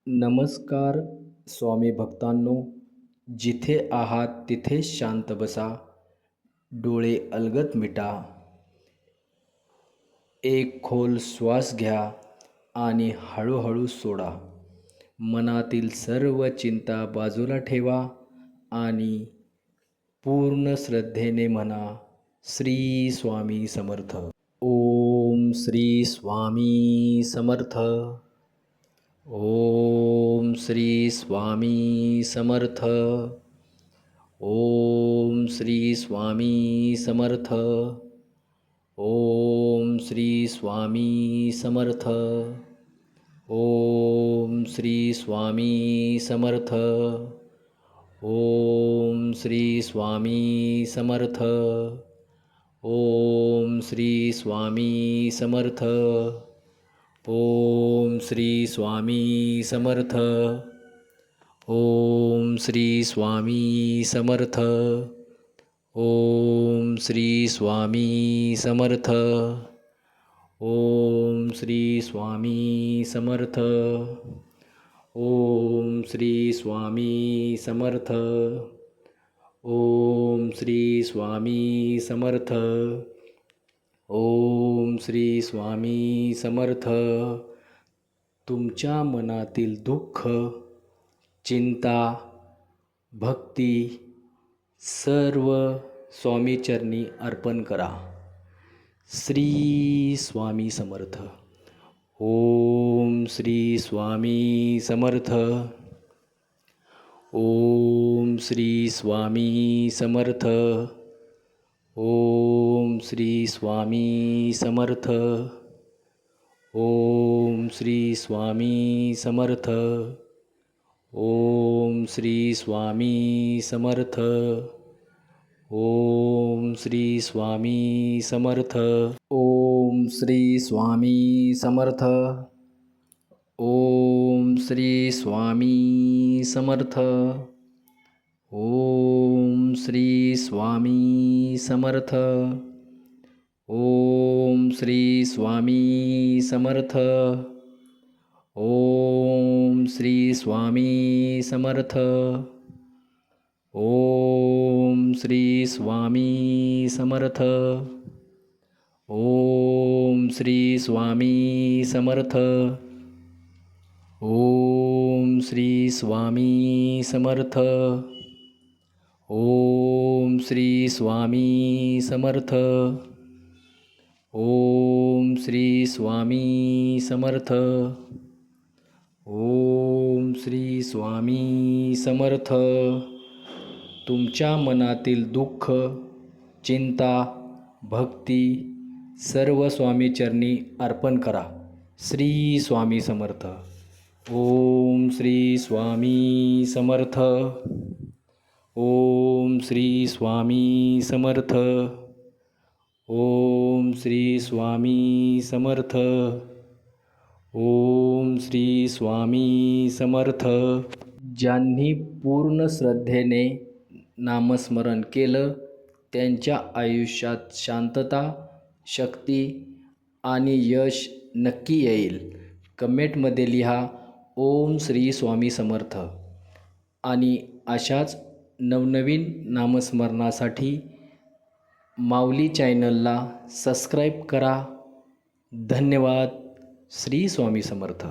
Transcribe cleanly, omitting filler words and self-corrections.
नमस्कार स्वामी भक्तांनो, जिथे आहात तिथे शांत बसा, डोळे अलगद मिटा, एक खोल श्वास घ्या आणि हळूहळू सोडा. मनातील सर्व चिंता बाजूला ठेवा आणि पूर्ण श्रद्धेने म्हणा, श्री स्वामी समर्थ. ओम श्री स्वामी समर्थ. ओम श्री स्वामी समर्थ. ओम श्री स्वामी समर्थ. ओम श्री स्वामी समर्थ. ओम श्री स्वामी समर्थ. ओम श्री स्वामी समर्थ. ओम श्री स्वामी समर्थ. ओम श्री स्वामी समर्थ. ओम श्री स्वामी समर्थ. ओम श्री स्वामी समर्थ. ओम श्री स्वामी समर्थ. ओम श्री स्वामी समर्थ. ओम श्री स्वामी समर्थ. ओम श्री स्वामी समर्थ. तुमच्या मनातील दुःख, चिंता, भक्ती सर्व स्वामीचरणी अर्पण करा. श्री स्वामी समर्थ. ओम श्री स्वामी समर्थ. ओम श्री स्वामी समर्थ. ओम श्री स्वामी समर्थ. ओम श्री स्वामी समर्थ. ओम श्री स्वामी समर्थ. ओम श्री स्वामी समर्थ. ओम श्री स्वामी समर्थ. ओम श्री स्वामी समर्थ. ओम श्री स्वामी समर्थ. ओम श्री स्वामी समर्थ. ओम श्री स्वामी समर्थ. ओम श्री स्वामी समर्थ. ओम श्री स्वामी समर्थ. ओम श्री स्वामी समर्थ. ओम श्री स्वामी समर्थ. ओम श्री स्वामी समर्थ. ओम श्री स्वामी समर्थ. तुमच्या मनातील दुःख, चिंता, भक्ती सर्व स्वामीचरणी अर्पण करा. श्री स्वामी समर्थ. ओम श्री स्वामी समर्थ. ओम श्री स्वामी समर्थ. ओम श्री स्वामी समर्थ. ओम श्री स्वामी समर्थ. ज्यांनी पूर्ण श्रद्धेने नामस्मरण केलं त्यांच्या आयुष्यात शांतता, शक्ती आणि यश नक्की येईल. कमेंटमध्ये लिहा ओम श्री स्वामी समर्थ. आणि अशाच नवनवीन नामस्मरणासाठी माऊली चॅनलला सबस्क्राईब करा. धन्यवाद. श्री स्वामी समर्थ.